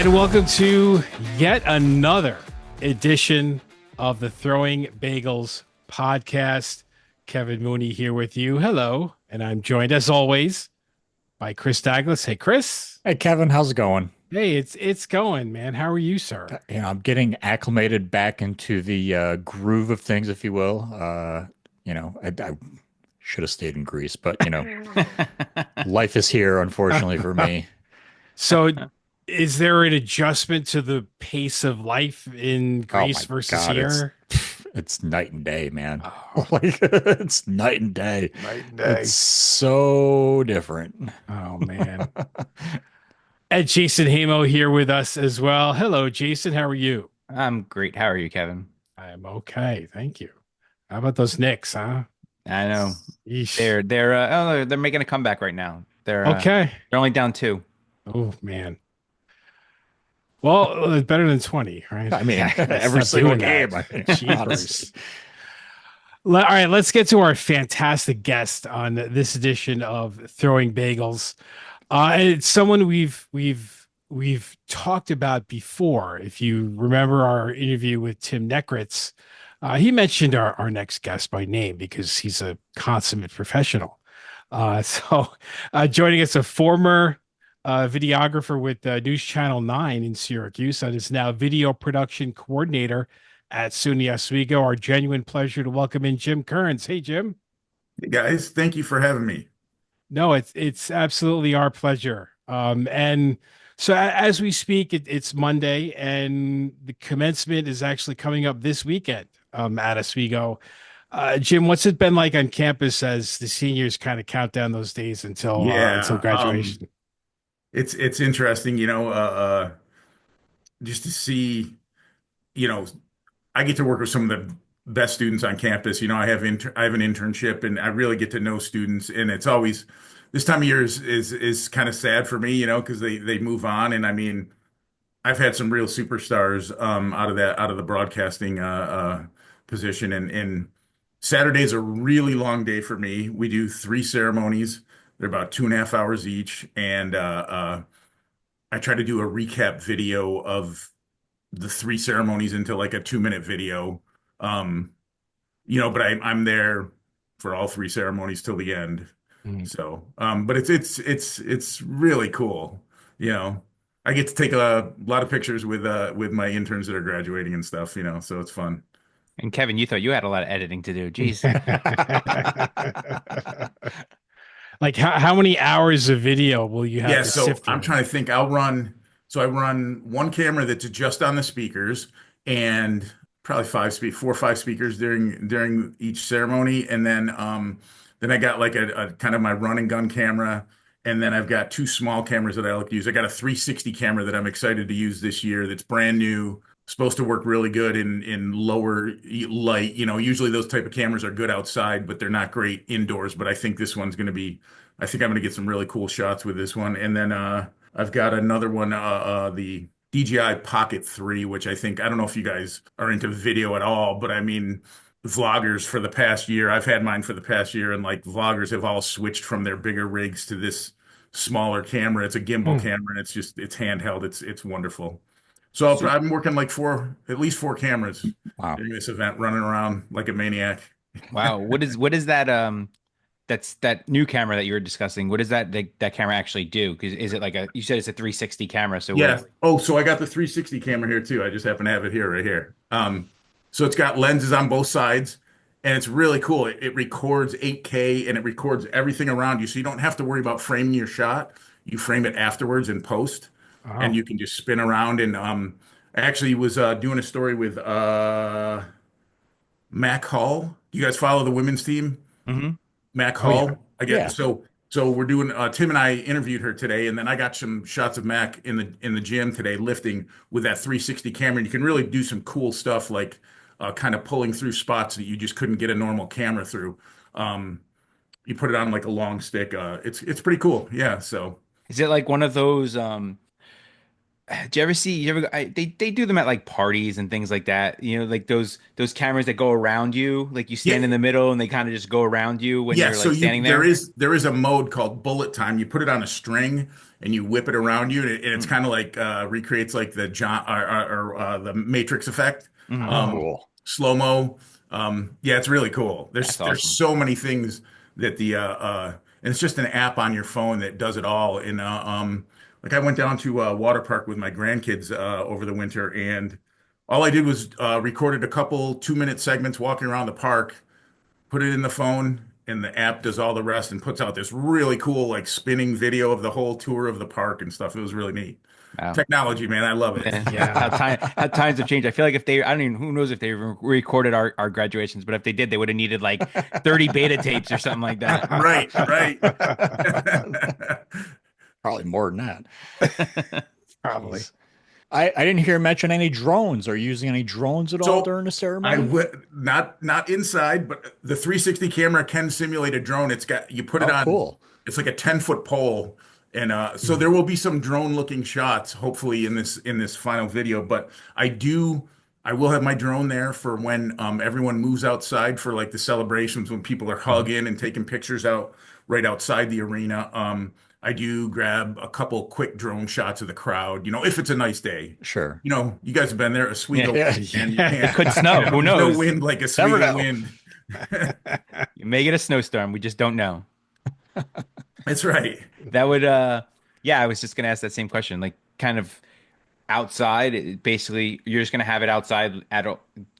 And welcome to yet another edition of the Throwing Bagels podcast. Kevin Mooney here with you. Hello. And I'm joined, as always, by Chris Douglas. Hey, Chris. Hey Kevin, how's it going? Hey, it's going, man. How are you, sir? I'm getting acclimated back into the groove of things, if you will. I should have stayed in Greece, but life is here, unfortunately for me. So, is there an adjustment to the pace of life in Oh Greece my versus God, it's here? it's night and day, man. Oh, Like it's night and day. night and It's day. so different. Oh, man. And Jason Hamo here with us as well. Hello, Jason. How are you? I'm great. How are you, Kevin? I'm okay. Thank you. How about those Knicks, huh? I know Yeesh. they're making a comeback right now. Okay. They're only down two. Oh, man. Well, it's better than 20, right? I mean, Let's every stop single doing that. game. I mean, honestly. Jeepers. All right, let's get to our fantastic guest on this edition of Throwing Bagels. It's someone we've talked about before. If you remember our interview with Tim Nekritz, he mentioned our next guest by name because he's a consummate professional. Joining us, a former videographer with News Channel 9 in Syracuse and is now video production coordinator at SUNY Oswego. Our genuine pleasure to welcome in Jim Kearns. Hey, Jim. Hey guys, thank you for having me. No, it's absolutely our pleasure. And so as we speak, it's Monday, and the commencement is actually coming up this weekend at Oswego. Jim, what's it been like on campus as the seniors kind of count down those days until Yeah, graduation? it's interesting, just to see, you know, I get to work with some of the best students on campus. I have an internship, and I really get to know students, and it's always this time of year is kind of sad for me, because they move on, and I mean, I've had some real superstars out of the broadcasting position, and Saturday's a really long day for me. We do three ceremonies. They're about 2.5 hours each, and I try to do a recap video of the three ceremonies into like a 2-minute video. Um, but I'm there for all three ceremonies till the end. Mm. So, but it's really cool. You know, I get to take a lot of pictures with my interns that are graduating and stuff. So it's fun. And Kevin, you thought you had a lot of editing to do. Jeez. Like how many hours of video will you have Yeah, to so sift I'm through? trying to think. I run one camera that's just on the speakers and probably 4 or 5 speakers during each ceremony. And then I got like a kind of my run and gun camera. And then I've got two small cameras that I like to use. I got a 360 camera that I'm excited to use this year that's brand new, supposed to work really good in lower light. Usually those type of cameras are good outside, but they're not great indoors. But I think this one's going to be, I think I'm going to get some really cool shots with this one. And then I've got another one, the DJI Pocket 3, which I don't know if you guys are into video at all, but I mean, vloggers for the past year, I've had mine for the past year, and like vloggers have all switched from their bigger rigs to this smaller camera. It's a gimbal Hmm. camera, and it's handheld. It's wonderful. So So, I'm working like at least four cameras Wow. during this event, running around like a maniac. wow, what is that that's that new camera that you were discussing? What does that camera actually do? Because is it like you said it's a 360 camera, so what Yeah. Oh, so I got the 360 camera here too. I just happen to have it here, right here. So it's got lenses on both sides, and it's really cool. It records 8K and it records everything around you, so you don't have to worry about framing your shot. You frame it afterwards in post, and Oh, you can just spin around. And I actually was doing a story with Mac Hall. Do you guys follow the women's team? hmm Mac oh yeah. Hall. I get Yeah. so we're doing Tim and I interviewed her today, and then I got some shots of Mac in the gym today lifting with that 360 camera. And you can really do some cool stuff like kind of pulling through spots that you just couldn't get a normal camera through. Um, you put it on like a long stick. It's pretty cool. Yeah. So Is it like one of those Do you ever see? You ever? They do them at like parties and things like that. You know, like those cameras that go around you, like you stand in Yeah, the middle and they kind of just go around you when yeah. you're So like you standing there. there is a mode called bullet time. You put it on a string and you whip it around you, and, and it's Mm. kind of like recreates like the John or the Matrix effect, Hmm. Oh, um, cool. slow mo. Yeah, it's really cool. That's There's awesome. so many things that and it's just an app on your phone that does it all. And like I went down to water park with my grandkids over the winter, and all I did was recorded a couple 2 minute segments walking around the park, put it in the phone, and the app does all the rest and puts out this really cool like spinning video of the whole tour of the park and stuff. It was really neat. Wow. Technology, man, I love it. Yeah. Yeah. How times have changed. I feel like if they, I don't even, who knows if they recorded our graduations, but if they did, they would have needed like 30 beta tapes or something like that. Right, right. Probably more than that. Probably. Jeez. I didn't hear mention any drones. Are you using any drones at all So during the I ceremony? would not inside, but the 360 camera can simulate a drone. It's got you put it Oh, on. cool. It's like a 10-foot pole, and so Mhm. there will be some drone looking shots, hopefully in this final video. But I will have my drone there for when everyone moves outside for like the celebrations when people are Mhm. hugging and taking pictures out right outside the arena. I do grab a couple quick drone shots of the crowd, if it's a nice day. Sure. You guys have been there, Yeah. Oswego, Yeah. and you It can't, could snow. Who there's no knows? wind like Never Oswego know. wind. You may get a snowstorm. We just don't know. That's right. That would, yeah, I was just gonna ask that same question. Like, kind of outside, basically, you're just gonna have it outside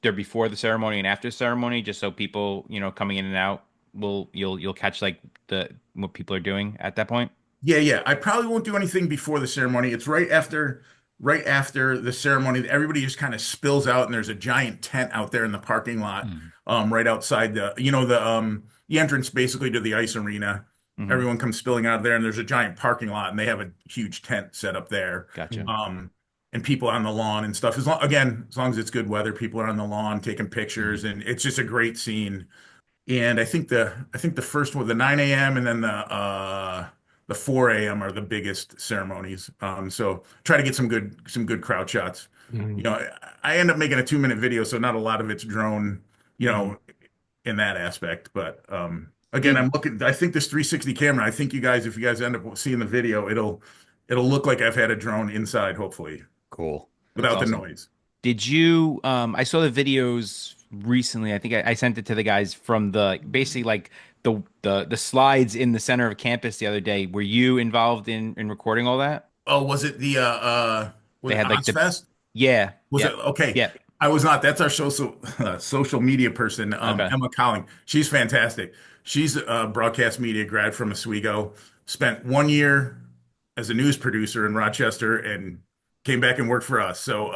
there before the ceremony and after the ceremony, just so people, coming in and out you'll catch like the what people are doing at that point. Yeah, yeah. I probably won't do anything before the ceremony. It's right after the ceremony. Everybody just kind of spills out, and there's a giant tent out there in the parking lot, Hmm. right outside the entrance basically to the ice arena. Hmm. Everyone comes spilling out of there, and there's a giant parking lot, and they have a huge tent set up there. Gotcha. Um, and people on the lawn and stuff. As long as it's good weather, people are on the lawn taking pictures, and it's just a great scene. And I think the first one, the 9 a.m. and then the 4 a.m. are the biggest ceremonies. So try to get some good crowd shots. Mhm. I end up making a 2 minute video, so not a lot of it's drone, you Hmm. know, in that aspect. But again, Did I think this 360 camera, I think if you guys end up seeing the video, it'll look like I've had a drone inside, hopefully, Cool. That's without the awesome. noise. Did you I saw the videos recently. I think I sent it to the guys from the basically like the slides in the center of campus the other day. Were you involved in recording all that? Oh, was it the was They it had like the Ozfest? yeah, Was it yep, okay? yep. I was not. That's our social media person, Okay. Emma Colling. She's fantastic. She's a broadcast media grad from Oswego. Spent 1 year as a news producer in Rochester and came back and worked for us. So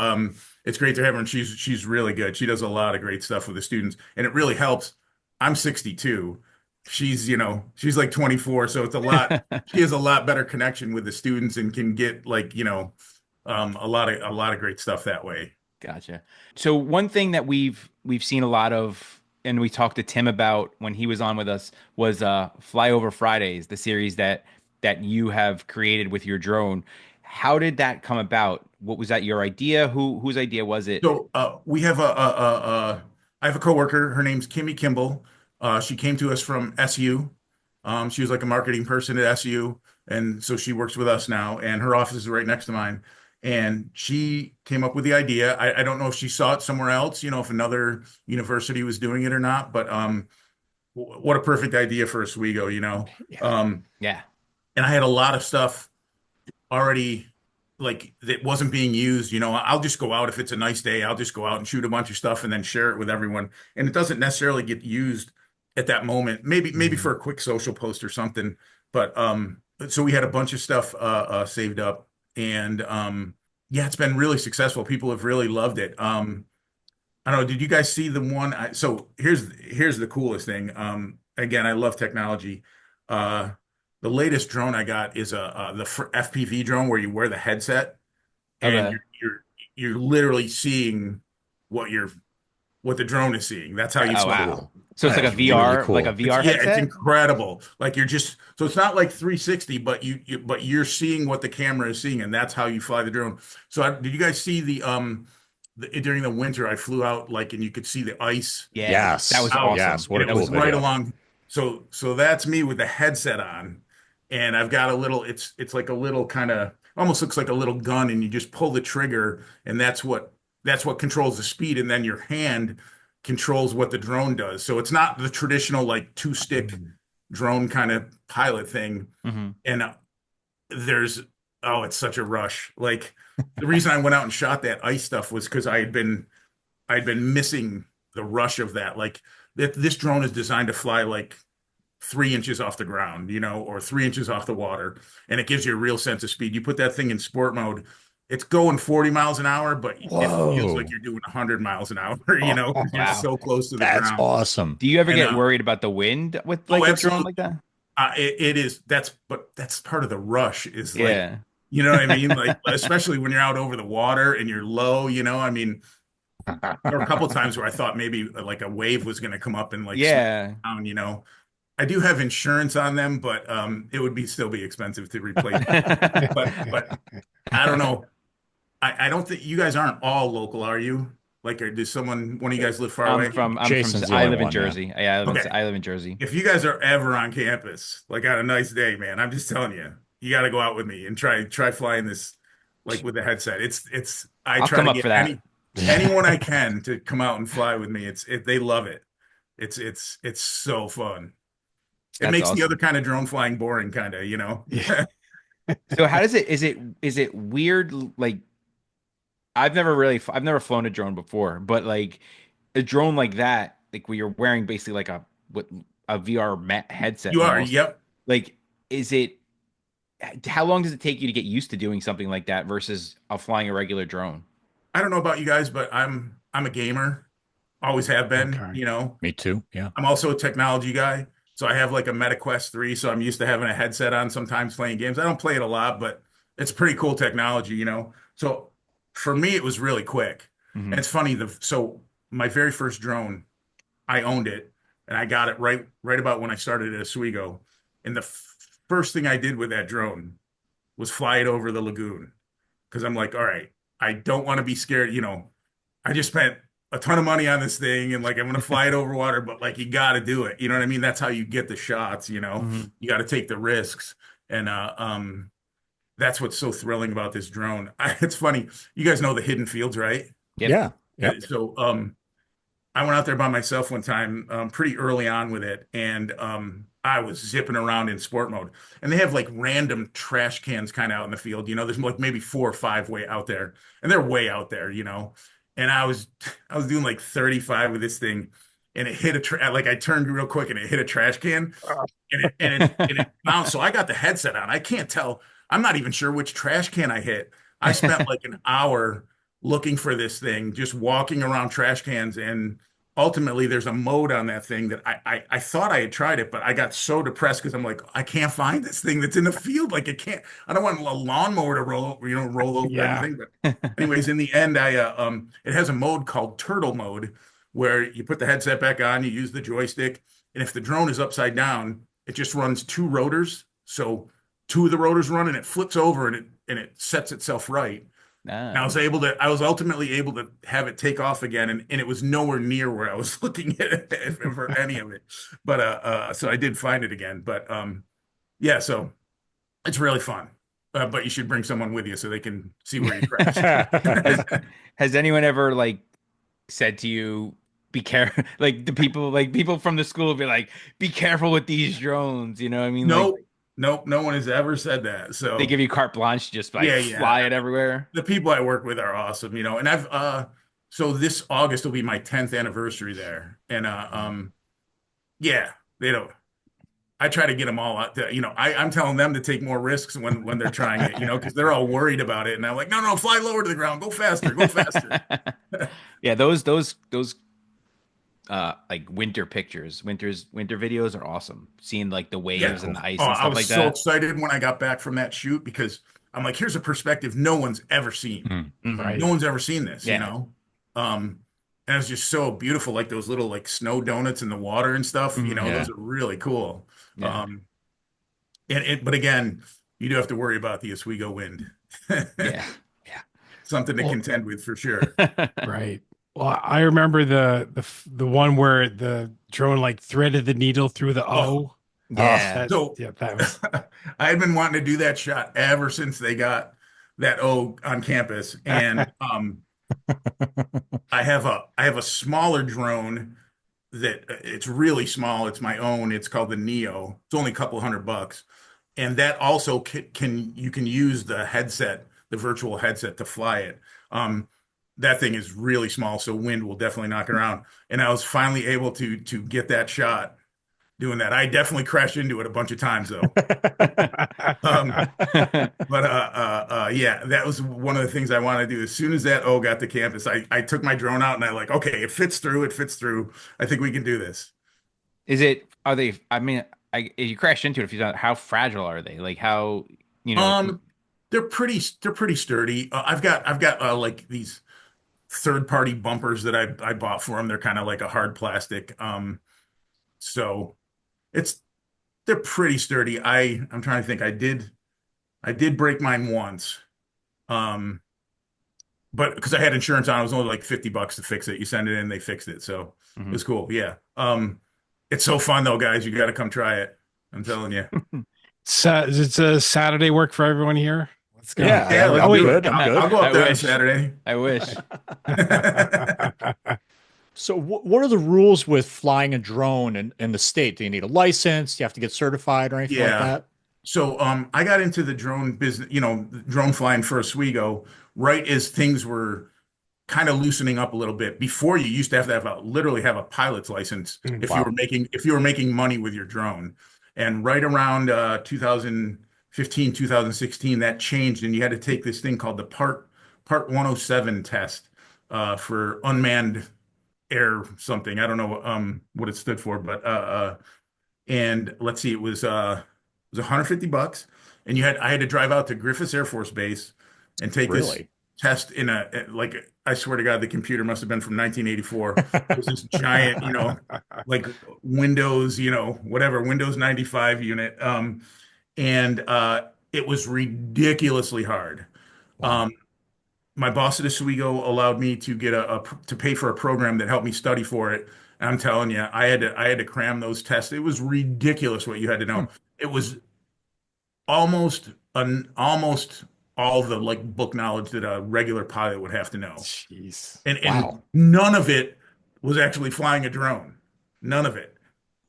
it's great to have her. And she's really good. She does a lot of great stuff with the students, and it really helps. I'm 62. She's like 24, so it's a lot. She has a lot better connection with the students and can get like a lot of great stuff that way. Gotcha. So one thing that we've seen a lot of, and we talked to Tim about when he was on with us, was Flyover Fridays, the series that you have created with your drone. How did that come about? What was that your idea? Whose idea was it? So we have I have a coworker. Her name's Kimmy Kimball. She came to us from SU. She was like a marketing person at SU, and so she works with us now. And her office is right next to mine. And she came up with the idea. I don't know if she saw it somewhere else, if another university was doing it or not. But what a perfect idea for Oswego. Yeah. Um, Yeah. and I had a lot of stuff already like that wasn't being used. I'll just go out if it's a nice day. I'll just go out and shoot a bunch of stuff and then share it with everyone. And it doesn't necessarily get used at that moment. Maybe Mhm. for a quick social post or something. But so we had a bunch of stuff saved up, and yeah, it's been really successful. People have really loved it. I don't know. Did you guys see the one? So here's the coolest thing. Again, I love technology. Uh, the latest drone I got is the FPV drone where you wear the headset and Okay. you're literally seeing what you're what the drone is seeing. That's how you Oh That's fly. wow. cool. So it's like a That's really VR, like a cool. VR Yeah, it's headset. incredible. Like you're just so it's not like 360, but but you're seeing what the camera is seeing, and that's how you fly the drone. So did you guys see during the winter I flew out like and you could see the ice Yeah, that Yes. was out awesome. Yes. What and a it That cool was was right video. along. So that's me with the headset on, and I've got a little. It's like a little kind of almost looks like a little gun, and you just pull the trigger, and that's what controls the speed, and then your hand controls what the drone does. So it's not the traditional like two stick drone kind of pilot thing. hmm And there's it's such a rush. Like the reason I went out and shot that ice stuff was because I'd been missing the rush of that. Like this drone is designed to fly like 3 inches off the ground, or 3 inches off the water, and it gives you a real sense of speed. You put that thing in sport mode, it's going 40 miles an hour, but it feels like Whoa. you're doing 100 miles an hour, because you're Wow. so close to the That's ground. awesome. Do you ever And get worried about the wind with oh, like a drone absolutely. like that? It is but that's part of the rush is like, Yeah. you know what I mean? Like, especially when you're out over the water and you're low, I mean, there were a couple times where I thought maybe like a wave was going to come up and like smash Yeah. down. I do have insurance on them, but it would still be expensive to replace. But I don't know. I don't think you guys aren't all local, are you? Like, or does one of you guys live far away? Jason's the I only live in one, yeah. Jersey. Yeah, Okay. I live in Jersey. If you guys are ever on campus, like on a nice day, man, I'm just telling you, you got to go out with me and try flying this, like with the headset. I I'll try come to up get for that. anyone I can to come out and fly with me. They love it. It's so fun. It That's makes the other awesome. kind of drone flying boring, kind of, Yeah. So how does it is it weird like I've never flown a drone before, but like a drone like that, like where you're wearing basically like what a VR headset You are, almost. yep. Like is it how long does it take you to get used to doing something like that versus flying a regular drone? I don't know about you guys, but I'm a gamer, always have been, Okay. Me too. Yeah. I'm also a technology guy. So I have like a Meta Quest 3, so I'm used to having a headset on sometimes playing games. I don't play it a lot, but it's pretty cool technology. So for me, it was really quick. And hmm it's funny, so my very first drone, I owned it and I got it right about when I started at Oswego. And the first thing I did with that drone was fly it over the lagoon because I'm like, all right, I don't want to be scared. I just spent a ton of money on this thing and like I'm gonna fly it over water, but like you got to do it. You know what I mean? That's how you get the shots. hmm You got to take the risks, and that's what's so thrilling about this drone. It's funny. You guys know the hidden fields, right? Yep. Yeah. Yep. So I went out there by myself one time, pretty early on with it, and I was zipping around in sport mode. And they have like random trash cans kind of out in the field. There's like maybe 4 or 5 way out there, and they're way out there. And I was doing like 35 with this thing, and it hit like I turned real quick, and it hit a trash can, and it bounced. So I got the headset on. I can't tell. I'm not even sure which trash can I hit. I spent like an hour looking for this thing, just walking around trash cans. And ultimately, there's a mode on that thing that I thought I had tried it, but I got so depressed because I'm like, I can't find this thing that's in the field. Like, it can't. I don't want a lawnmower to roll over Yeah. anything. But anyways, in the end, it has a mode called turtle mode where you put the headset back on, you use the joystick, and if the drone is upside down, it just runs two rotors. So two of the rotors run, and it flips over, and it sets itself right. And Ah. I was ultimately able to have it take off again, and it was nowhere near where I was looking at it for any of it. But so I did find it again. But yeah, so it's really fun. But you should bring someone with you so they can see where you crash. Has has anyone ever like said to you, be careful, like people from the school be like, be careful with these drones, you know what I mean? Like Nope, nope, no one has ever said that. they So give you carte blanche, just like yeah, fly yeah. it everywhere. The people I work with are awesome. And I've so this August will be my 10th anniversary there. And yeah, they don't. I try to get them all out to, I'm telling them to take more risks when they're trying it, because they're all worried about it. And I'm like, no, no, fly lower to the ground, go faster, go faster. Yeah, those like winter pictures, winter videos are awesome. Seeing like the Yeah. waves and the ice Oh, and I stuff was like so that. excited when I got back from that shoot because I'm like, here's a perspective no one's ever seen. Mm. Mhm. Right. No one's ever seen this. Yeah. Um, and it was just so beautiful, like those little like snow donuts in the water and stuff. You Mhm. know, Yeah. those are really cool. Yeah. Um, but again, you do have to worry about the Oswego wind. Yeah. Yeah. Something to Well, contend with for sure. right. Well, I remember the one where the drone like threaded the needle through the Oh, O. Oh, Yeah. That so yeah, that was I had been wanting to do that shot ever since they got that O on campus, and I have a smaller drone that it's really small. It's my own. It's called the Neo. It's only a couple $100, and that also can you can use the headset, the virtual headset to fly it. Um, that thing is really small, so wind will definitely knock it around. And I was finally able to get that shot doing that. I definitely crashed into it a bunch of times though. Um, but yeah, that was one of the things I wanted to do. As soon as that O got to campus, I took my drone out and I like, okay, it fits through, it fits through. I think we can do this. Are they, I mean, if you crash into it, if you don't, how fragile are they? Like how, you know, Um, they're pretty sturdy. I've got like these third party bumpers that I bought for them. They're kind of like a hard plastic. So it's they're pretty sturdy. I'm trying to think. I did break mine once. Um, but because I had insurance on, it was only like $50 to fix it. You send it in, they fixed it. So it Mhm. was cool. Yeah. It's so fun though, guys. You got to come try it. I'm telling you. it's a Saturday work for everyone here. Let's go. yeah, Yeah, let's Oh I'm do wait. it. good. I'm I'll good. go I up there on wish. Saturday. I wish. So, what are the rules with flying a drone in the state? Do you need a license? Do you have to get certified or anything like Yeah. that? So I got into the drone business, drone flying for Oswego, right as things were kind of loosening up a little bit. Before, you used to have literally have a pilot's license Mm, Wow. if you were making money with your drone. And right around 2015, 2016, that changed, and you had to take this thing called the Part 107 test for unmanned air something. I don't know what it stood for, but and let's see, it was $150, and I had to drive out to Griffiths Air Force Base and take this Really? test in like I swear to God, the computer must have been from 1984. It was this giant, like Windows, whatever, Windows 95 unit. And it was ridiculously hard. Wow. Um, my boss at Oswego allowed me to get to pay for a program that helped me study for it. And I'm telling you, I had to cram those tests. It was ridiculous what you had to Hmm. know. It was almost all the like book knowledge that a regular pilot would have to know. Jeez. And Wow. none of it was actually flying a drone. None of it.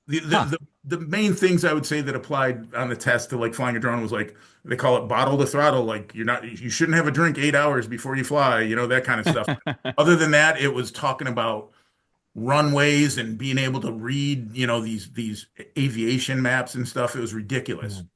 The, the Huh. the the main things I would say that applied on the test to like flying a drone was like they call it bottle to throttle. Like you shouldn't have a drink 8 hours before you fly, that kind of stuff. Other than that, it was talking about runways and being able to read, these aviation maps and stuff. It was ridiculous. Mm.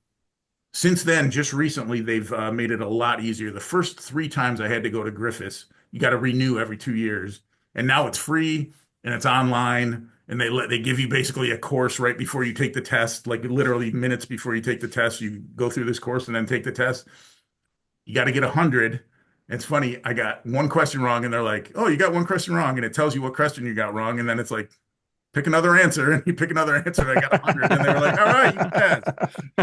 Since then, just recently, they've made it a lot easier. The first three times I had to go to Griffiths, you got to renew every 2 years, and now it's free and it's online, and they give you basically a course right before you take the test, like literally minutes before you take the test. You go through this course and then take the test. You got to get 100. It's funny, I got one question wrong, and they're like, "Oh, you got one question wrong," and it tells you what question you got wrong, and then it's like, pick another answer, and you pick another answer. And I got 100, and they were like, "All right, you can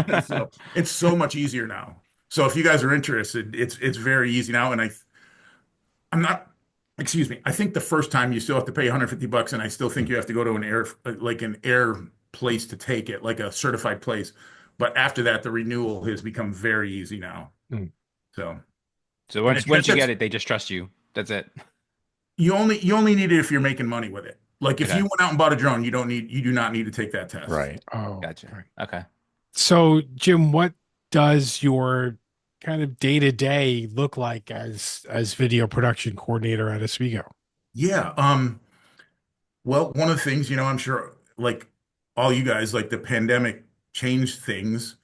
pass." So it's so much easier now. So if you guys are interested, it's very easy now. And I'm not, excuse me. I think the first time you still have to pay $150, and I still think you have to go to an air place to take it, like a certified place. But after that, the renewal has become very easy now. Mm. So So and once you get it, they just trust you. That's it. you only need it if you're making money with it. Like if Okay. you went out and bought a drone, you do not need to take that test. Right. Oh, Gotcha. right. Okay. So, Jim, what does your kind of day to day look like as video production coordinator at Oswego? Yeah. Well, one of the things, I'm sure like all you guys, like the pandemic changed things.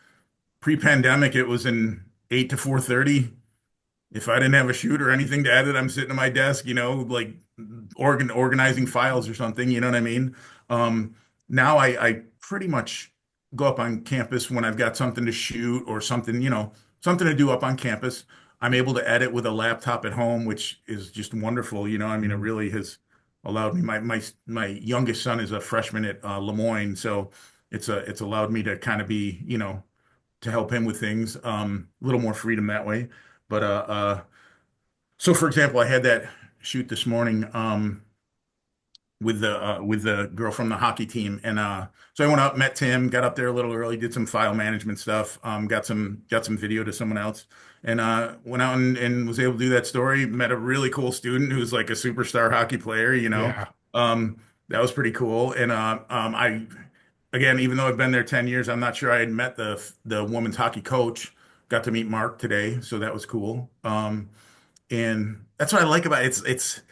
Pre-pandemic, it was an 8 to 4:30. If I didn't have a shoot or anything to edit, I'm sitting at my desk, like organizing files or something, you know what I mean? Um, Now I pretty much go up on campus when I've got something to shoot or something, something to do up on campus. I'm able to edit with a laptop at home, which is just wonderful. I mean, it Mhm. really has allowed me. My youngest son is a freshman at Lemoyne, so it's allowed me to kind of be, to help him with things, a little more freedom that way. But so for example, I had that shoot this morning. With the girl from the hockey team. And so I went up, met Tim, got up there a little early, did some file management stuff, got some video to someone else, and went out and was able to do that story. Met a really cool student who's like a superstar hockey player, Yeah. That was pretty cool. And I again, even though I've been there 10 years, I'm not sure I had met the women's hockey coach. Got to meet Mark today, so that was cool. And that's what I like about it.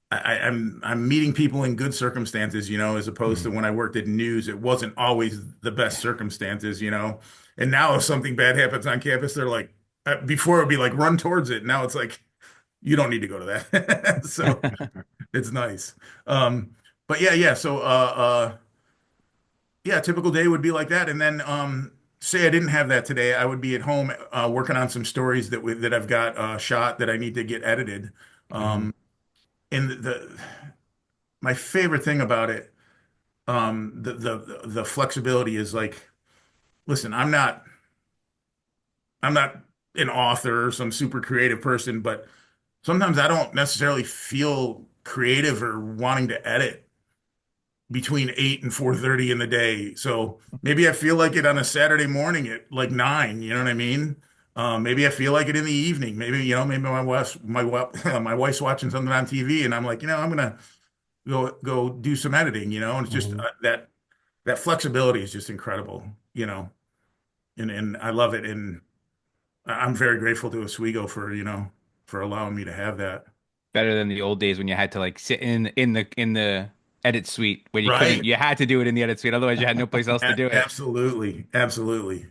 I'm meeting people in good circumstances, as opposed to Mhm. when I worked at news, it wasn't always the best circumstances. And now if something bad happens on campus, they're like, before it'd be like run towards it. Now it's like you don't need to go to that. So it's nice. Um, but yeah, yeah. So yeah, a typical day would be like that. And then say I didn't have that today, I would be at home working on some stories that I've got shot that I need to get edited. Mhm. And my favorite thing about it, the flexibility is like, listen, I'm not an author or some super creative person, but sometimes I don't necessarily feel creative or wanting to edit between 8 and 4:30 in the day. So maybe I feel like it on a Saturday morning at like 9, you know what I mean? Maybe I feel like it in the evening. Maybe my wife's watching something on TV and I'm like, I'm gonna go do some editing. And it's just Mhm. that flexibility is just incredible, and I love it. And I'm very grateful to Oswego for allowing me to have that. Better than the old days when you had to like sit in the edit suite when you couldn't. Right? You had to do it in the edit suite, otherwise you had no place else to do it. Absolutely. Absolutely.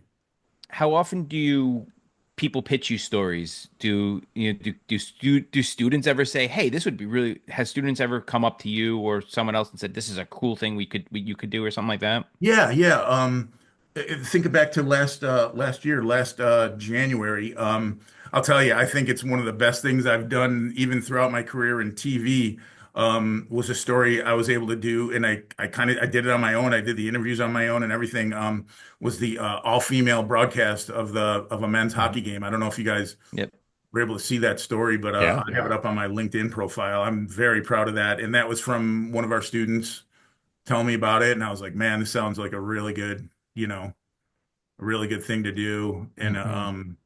How often do you people pitch you stories? Do students ever say, "Hey, this would be really"? Has students ever come up to you or someone else and said, "This is a cool thing you could do" or something like that? Yeah, yeah. Think back to last year, last January. I'll tell you, I think it's one of the best things I've done, even throughout my career in TV. Was a story I was able to do, and I did it on my own. I did the interviews on my own and everything. Was the all-female broadcast of a men's Mhm. hockey game. I don't know if you guys Yep. were able to see that story, but Yeah. I have it Yeah. up on my LinkedIn profile. I'm very proud of that, and that was from one of our students telling me about it, and I was like, man, this sounds like a really good thing to do, and Mhm.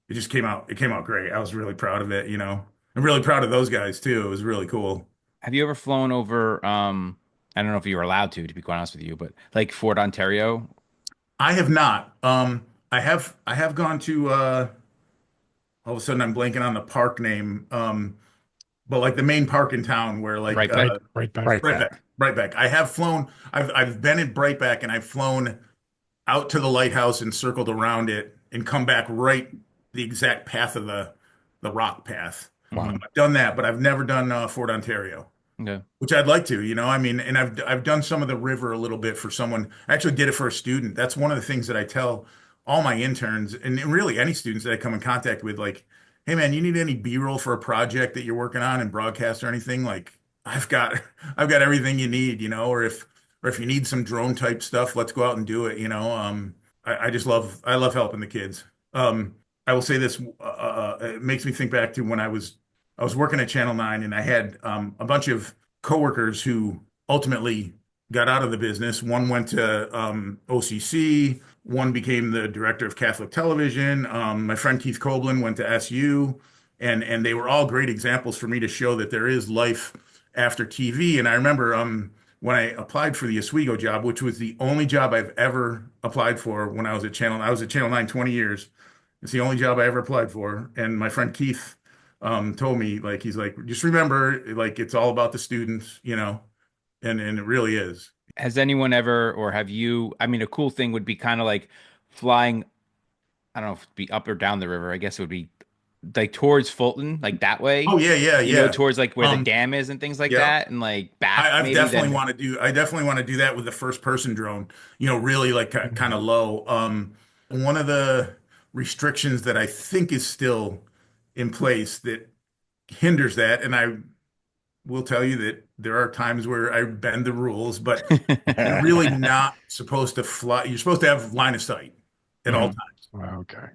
it came out great. I was really proud of it. I'm really proud of those guys too. It was really cool. Have you ever flown over? I don't know if you were allowed to be quite honest with you, but like Fort Ontario, I have not. I have gone to all of a sudden I'm blanking on the park name. But like the main park in town where like right back. Right back. Right Breitbeck, back. Breitbeck. I have flown. I've been in Breitbeck and I've flown out to the lighthouse and circled around it and come back right the exact path of the rock path. Hmm. Wow. I've done that, but I've never done Fort Ontario, Okay. which I'd like to. I mean, and I've done some of the river a little bit for someone. I actually did it for a student. That's one of the things that I tell all my interns and really any students that I come in contact with, like, hey man, you need any B-roll for a project that you're working on in broadcast or anything? Like, I've got I've got everything you need. Or if you need some drone type stuff, let's go out and do it. I love helping the kids. I will say this, it makes me think back to when I was working at Channel 9 and I had a bunch of coworkers who ultimately got out of the business. One went to OCC, one became the director of Catholic Television. My friend Keith Coblin went to SU, and they were all great examples for me to show that there is life after TV. And I remember when I applied for the Oswego job, which was the only job I've ever applied for when I was at Channel 9 20 years. It's the only job I ever applied for. And my friend Keith told me, like, he's like, just remember, like, it's all about the students. And it really is. Has anyone ever, or have you? I mean, a cool thing would be kind of like flying. I don't know if it'd be up or down the river. I guess it would be like towards Fulton, like that Oh way. yeah, yeah, yeah. Towards like where the Um, dam is and things like yeah. that, and like back I've maybe. definitely Then want to do. I definitely want to do that with the first person drone. Really like kind Mhm. of low. One of the restrictions that I think is still in place that hinders that, and will tell you that there are times where I bend the rules, but you're really not supposed to fly. You're supposed to have line of sight at all Mhm. times. Okay.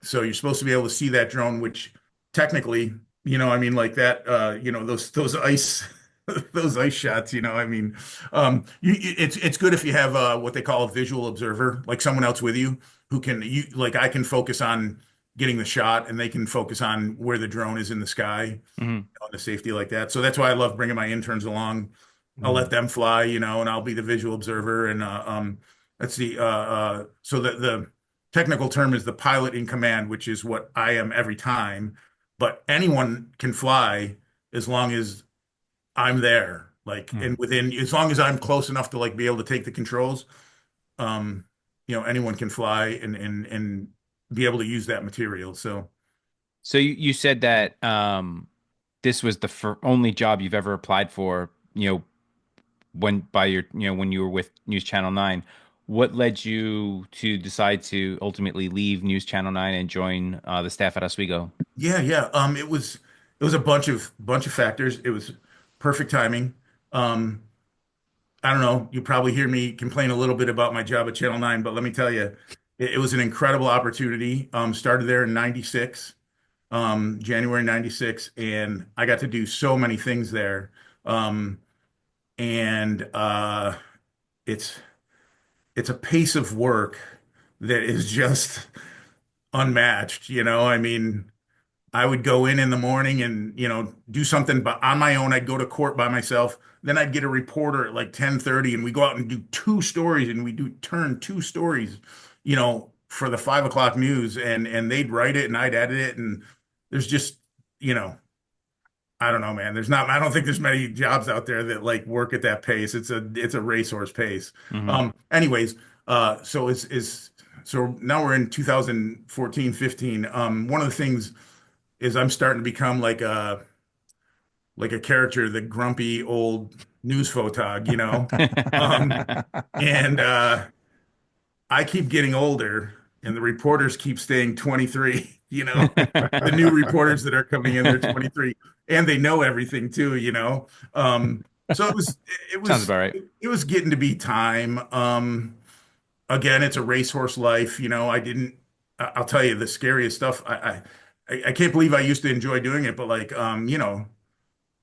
So you're supposed to be able to see that drone, which technically, I mean, like that, those ice, those ice shots, I mean, it's good if you have what they call a visual observer, like someone else with you who can, like I can focus on getting the shot and they can focus on where the drone is in the sky Mhm. on the safety like that. So that's why I love bringing my interns along. I'll let Mm. them fly, and I'll be the visual observer. And let's see. So the technical term is the pilot in command, which is what I am every time. But anyone can fly as long as I'm there, like, and Mm. within, as long as I'm close enough to like be able to take the controls. Um, anyone can fly and be able to use that material. So. So you said that this was the only job you've ever applied for, when you were with News Channel 9. What led you to decide to ultimately leave News Channel 9 and join the staff at Oswego? Yeah, yeah. It was a bunch of factors. It was perfect timing. Um, I don't know. You probably hear me complain a little bit about my job at Channel 9, but let me tell you, it was an incredible opportunity. Started there in 96, January 96, and I got to do so many things there. Um, and it's it's a pace of work that is just unmatched, I mean, I would go in the morning and, do something but on my own. I'd go to court by myself. Then I'd get a reporter at like 10:30 and we go out and do two stories and we do turn two stories, for the 5 o'clock news and they'd write it and I'd edit it. And there's just, you know, I don't know, man. I don't think there's many jobs out there that like work at that pace. It's a racehorse pace. Hmm. Anyways, so now we're in 2014, 15. One of the things is I'm starting to become like a character, the grumpy old news photog, Um, and I keep getting older, and the reporters keep staying 23, The new reporters that are coming in, they're 23, and they know everything too, So it Sounds was about right. it was getting to be time. Again, it's a racehorse life, I'll tell you the scariest stuff. I can't believe I used to enjoy doing it, but like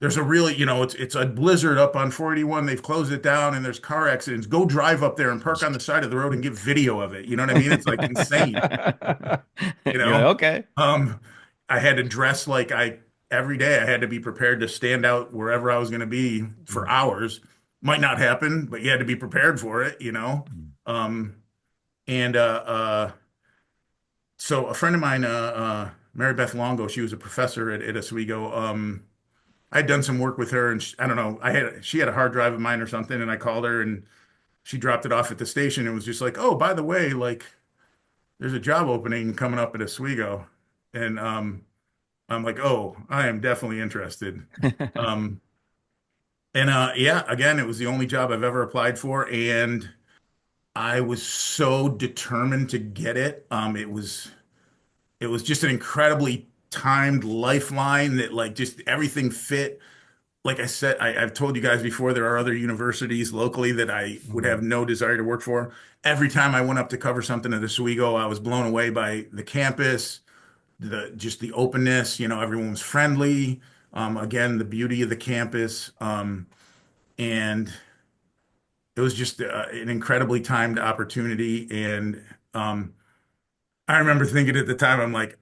there's a really, it's a blizzard up on 481. They've closed it down and there's car accidents. Go drive up there and park on the side of the road and get video of it. You know what I mean? It's like insane, you You're like, know? okay. Um, I had to dress like every day I had to be prepared to stand out wherever I was going to be for hours. Might not happen, but you had to be prepared for it. Um, and so a friend of mine, Mary Beth Longo, she was a professor at Oswego. I'd done some work with her, and I don't know, she had a hard drive of mine or something, and I called her, and she dropped it off at the station, and was just like, "Oh, by the way, like, there's a job opening coming up at Oswego," and I'm like, "Oh, I am definitely interested." Um, and yeah, again, it was the only job I've ever applied for, and I was so determined to get it. It was just an incredibly timed lifeline that like just everything fit. Like I said, I've told you guys before, there are other universities locally that I would have no desire to work for. Every time I went up to cover something at Oswego, I was blown away by the campus, just the openness. Everyone was friendly. Again, the beauty of the campus, and it was just an incredibly timed opportunity. And I remember thinking at the time, I'm like,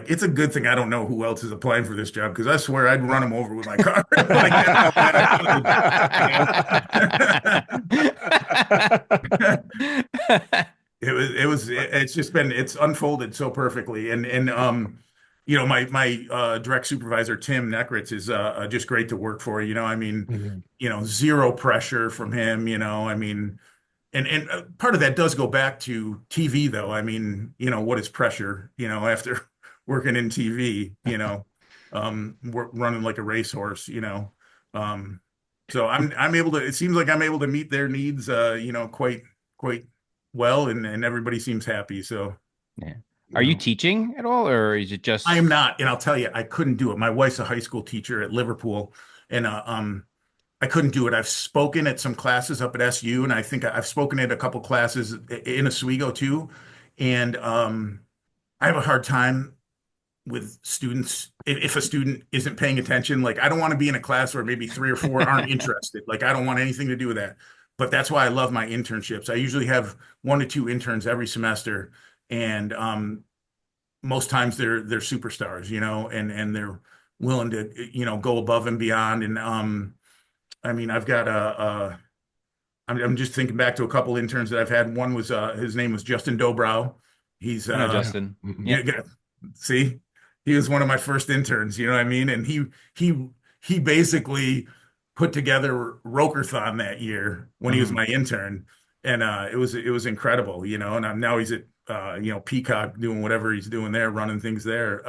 it's a good thing I don't know who else is applying for this job because I swear I'd run them over with my car. Like that's how bad I felt. It's just it's unfolded so perfectly. And my direct supervisor, Tim Nekritz, is just great to work for. I mean, Mhm. zero pressure from him, I mean, and part of that does go back to TV, though. I mean, what is pressure, after working in TV, running like a racehorse, Um, so I'm able to, it seems like I'm able to meet their needs, quite well, and everybody seems happy. So, Yeah. you Are you know, teaching at all, or is it I just? am not, and I'll tell you, I couldn't do it. My wife's a high school teacher at Liverpool, and I couldn't do it. I've spoken at some classes up at SU, and I think I've spoken at a couple classes in Oswego too. And I have a hard time with students if a student isn't paying attention. Like I don't want to be in a class where maybe three or four aren't interested. Like I don't want anything to do with that. But that's why I love my internships. I usually have 1 to 2 interns every semester, and most times they're superstars, and they're willing to go above and beyond. And I mean, I've got I'm just thinking back to a couple interns that I've had. One was his name was Justin Dobrow. He's I know Yeah. Justin. Mhm. Yeah. yeah, see, he was one of my first interns, you know what I mean? And he basically put together Rokerthon that year when he was Mhm. my intern. And it was incredible, and now he's at Peacock doing whatever he's doing there, running things there.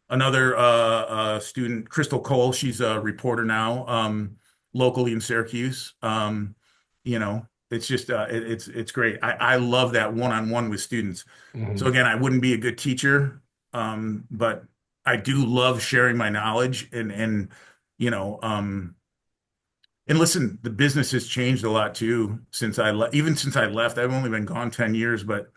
Another student, Crystal Cole, she's a reporter now, locally in Syracuse. It's just it's great. I love that one-on-one with students. So Mhm. again, I wouldn't be a good teacher, but I do love sharing my knowledge you know, um, and listen, the business has changed a lot too since I left. Even since I left, I've only been gone 10 years, but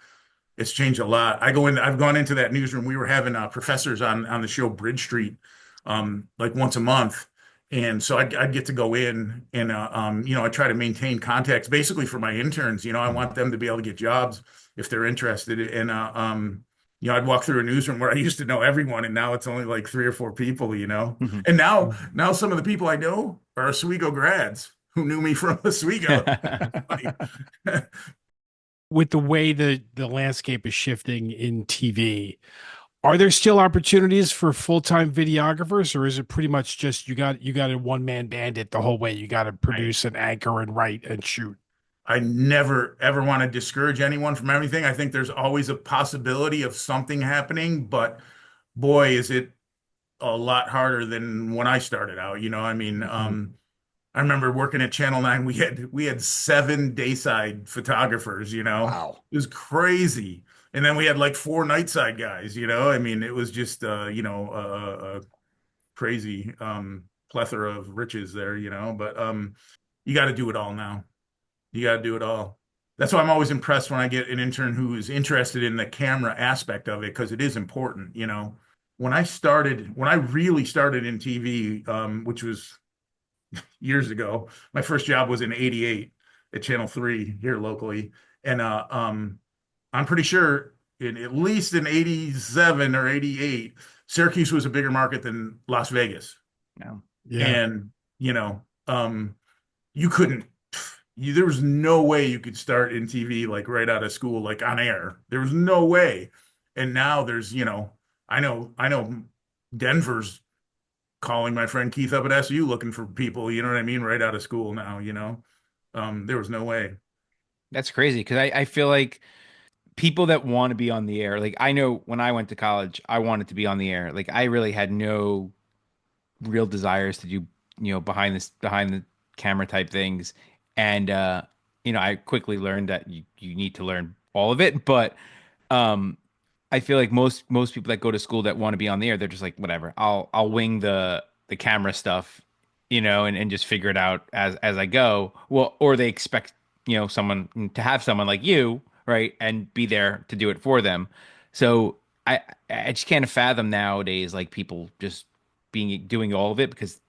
it's changed a lot. I've gone into that newsroom. We were having professors on the show Bridge Street, like once a month. And so I'd get to go in and, I try to maintain contacts basically for my interns. I want them to be able to get jobs if they're interested. And, I'd walk through a newsroom where I used to know everyone, and now it's only like 3 or 4 people. Mhm. And now some of the people I know are Oswego grads who knew me from Oswego. Funny. With the way the landscape is shifting in TV, are there still opportunities for full-time videographers, or is it pretty much just you got a one-man bandit the whole way? You got to produce and anchor and write and shoot. I never ever want to discourage anyone from anything. I think there's always a possibility of something happening, but boy, is it a lot harder than when I started out. I mean, Mhm. I remember working at Channel 9. We had 7 dayside photographers. Wow. It was crazy. And then we had like 4 nightside guys. I mean, it was just a crazy plethora of riches there. But you got to do it all now. You got to do it all. That's why I'm always impressed when I get an intern who is interested in the camera aspect of it, because it is important. When I really started in TV, which was years ago, my first job was in '88 at Channel 3 here locally. And I'm pretty sure at least in '87 or '88, Syracuse was a bigger market than Las Vegas. No. Yeah. And, you know, um, you couldn't there was no way you could start in TV like right out of school, like on air. There was no way. And now I know Denver's calling my friend Keith up at SU looking for people, you know what I mean, right out of school now. There was no way. That's crazy because I feel like people that want to be on the air, like I know when I went to college, I wanted to be on the air. Like I really had no real desires to do, behind the camera type things. And I quickly learned that you need to learn all of it. But um I feel like most people that go to school that want to be on the air, they're just like, whatever, I'll wing the camera stuff, and just figure it out as I go. Well, or they expect, someone to have someone like you, right, and be there to do it for them. So I just can't fathom nowadays like people just doing all of it because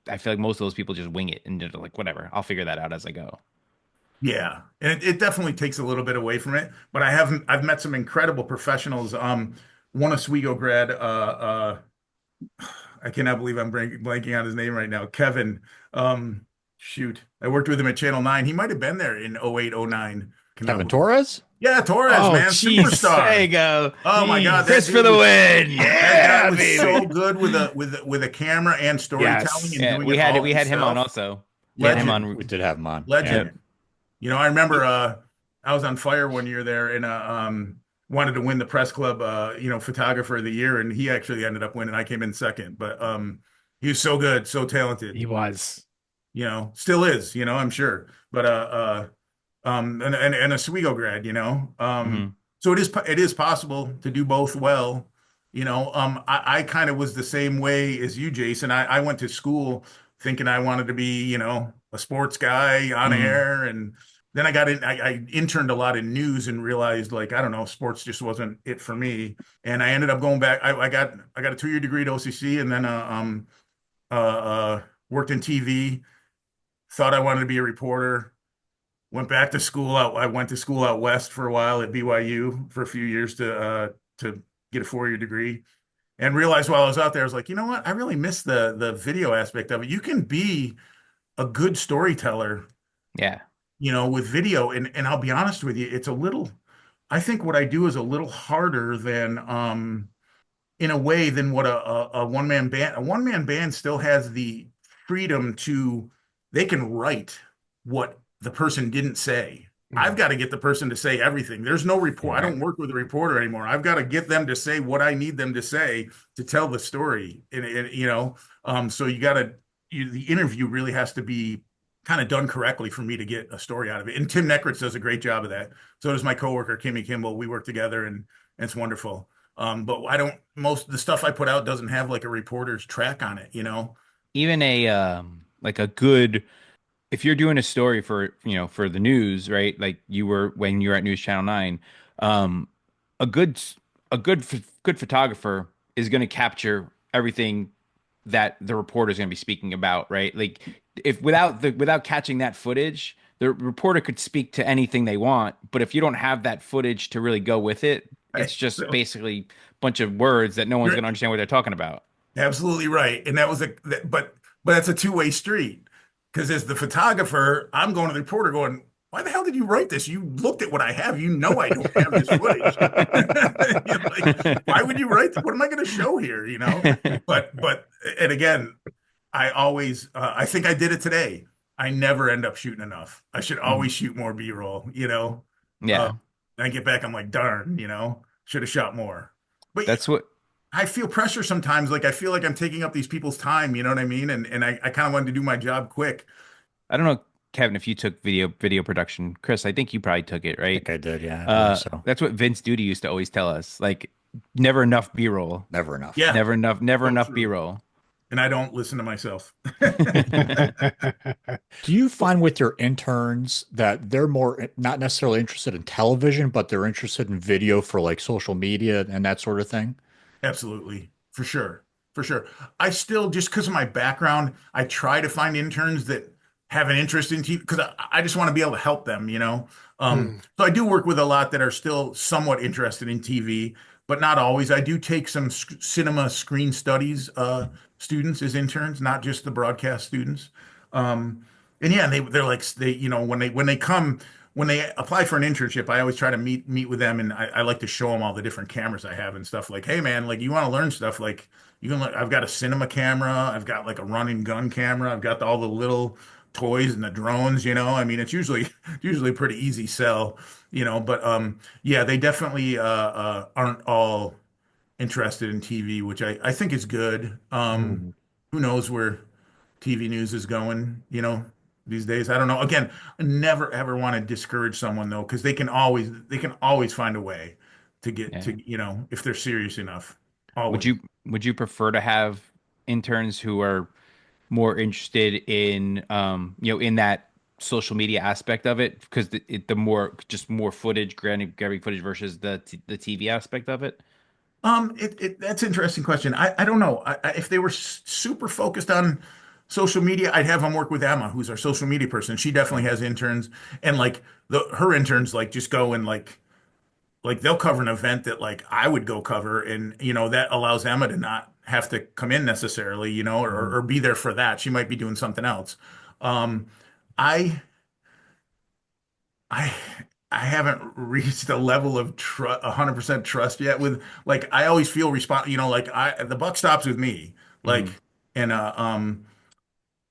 I feel like most of those people just wing it and they're like, whatever, I'll figure that out as I go. Yeah. And it definitely takes a little bit away from it. But I've met some incredible professionals. One Oswego grad, I cannot believe I'm blanking on his name right now. Kevin. Shoot. I worked with him at Channel 9. He might have been there in '08, '09. Kevin Cannot believe. Torres? Yeah, Torres, Oh, man, jeez. There you superstar. go. Oh my God, that Chris for dude the was win. that guy Yeah, was baby. so good with a camera and storytelling Yes. and Yeah, doing we it had all we had him on himself. also. We had him Legend, on. We did have him on. Yeah. Yep. legend. I remember I was on fire one year there and wanted to win the press club photographer of the year, and he actually ended up winning. I came in second, but he was so good, so talented, He was. still is, I'm sure. But and a Oswego grad, Hmm. so it is possible to do both well. I kind of was the same way as you, Jason. I went to school thinking I wanted to be, a sports guy on Mhm. air. And then I interned a lot in news and realized like, I don't know, sports just wasn't it for me. And I ended up going back. I got a 2-year degree at OCC and then worked in TV, thought I wanted to be a reporter, went back to school out. I went to school out west for a while at BYU for a few years to get a 4-year degree, and realized while I was out there, I was like, you know what? I really miss the video aspect of it. You can be a good storyteller, Yeah. with video, and I'll be honest with you, it's a little. I think what I do is a little harder than in a way than what a one man band still has the freedom to they can write what the person didn't say. I've got to get the person to say everything. There's no report. I Right. don't work with a reporter anymore. I've got to get them to say what I need them to say to tell the story. So the interview really has to be kind of done correctly for me to get a story out of it. And Tim Neckrich does a great job of that. So does my coworker Kimmy Kimball. We work together, and it's wonderful. But I don't, most of the stuff I put out doesn't have like a reporter's track on it. Even a like a good, if you're doing a story for, for the news, right? Like you were when you were at News Channel 9, um, a good good photographer is going to capture everything that the reporter is going to be speaking about, right? Like if without catching that footage, the reporter could speak to anything they want, but if you don't have that footage to really go with it, it's Right. just So basically a bunch of words that no one's you're going to understand what they're talking about. absolutely right. And but that's a two-way street. Because as the photographer, I'm going to the reporter going, why the hell did you write this? You looked at what I have. You know I don't have this footage. Like, why would you write? What am I going to show here? And again, I think I did it today. I never end up shooting enough. I should Mhm. always shoot more B-roll. Uh, Yeah, and I get back, I'm like, darn, should have shot more. But that's what I feel pressure sometimes. Like I feel like I'm taking up these people's time, you know what I mean? And I kind of wanted to do my job quick. I don't know, Kevin, if you took video production. Chris, I think you probably took it, I right? think I did. Yeah, I believe so. That's what Vince Duty used to always tell us. Like, never enough B-roll. Never enough. Yeah, Never so enough true. B-roll. And I don't listen to myself. Do you find with your interns that they're more not necessarily interested in television, but they're interested in video for like social media and that sort of thing? Absolutely. For sure. For sure. I still, just because of my background, I try to find interns that have an interest in TV because I just want to be able to help them. So I do work with a lot that are still somewhat interested in TV, but not always. I do take some cinema screen studies students as interns, not just the broadcast students. And yeah, they're like when they apply for an internship, I always try to meet with them, and I like to show them all the different cameras I have and stuff. Like, hey man, like you want to learn stuff? Like you can. I've got a cinema camera. I've got like a run and gun camera. I've got all the little toys and the drones. I mean, it's usually a pretty easy sell. But yeah, they definitely aren't all interested in TV, which I think is good. Who knows where TV news is going, these days. I don't know. Again, I never ever want to discourage someone though, because they can always find a way to get Yeah. to, if they're serious enough. Would Always. you prefer to have interns who are more interested in in that social media aspect of it because the more just more footage, grabbing footage versus the TV aspect of it? That's an interesting question. I don't know. If they were super focused on social media, I'd have them work with Emma, who's our social media person. She definitely has interns, and like her interns like just go and like they'll cover an event that like I would go cover, and that allows Emma to not have to come in necessarily, Mhm. or be there for that. She might be doing something else. Um, I I I haven't reached a level of 100% trust yet with like I always feel like the buck stops with me. Like Mhm. and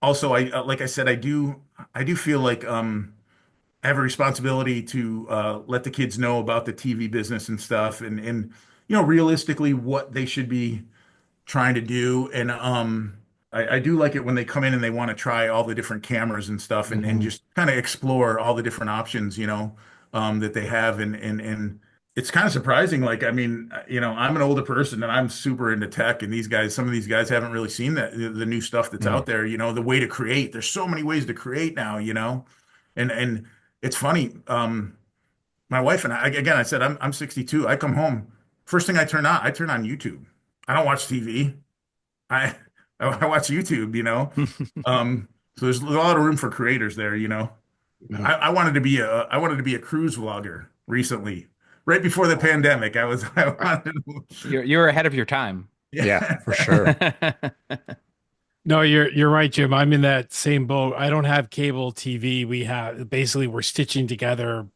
also like I said I do feel like I have a responsibility to let the kids know about the TV business and stuff and realistically what they should be trying to do. And I do like it when they come in and they want to try all the different cameras and stuff and Mhm. just kind of explore all the different options, that they have. And it's kind of surprising. Like, I mean, I'm an older person and I'm super into tech, and these guys, some of these guys haven't really seen the new stuff that's Mm. out there. The way to create. There's so many ways to create now. And it's funny. My wife and I, again, I said I'm 62. I come home, first thing I turn on YouTube. I don't watch TV. I I watch YouTube. So there's a lot of room for creators there. No. I wanted to be a cruise vlogger recently. Right before the pandemic, I wanted You're ahead of your time. Yeah, yeah. for sure. No, you're right, Jim. I'm in that same boat. I don't have cable TV. We're stitching together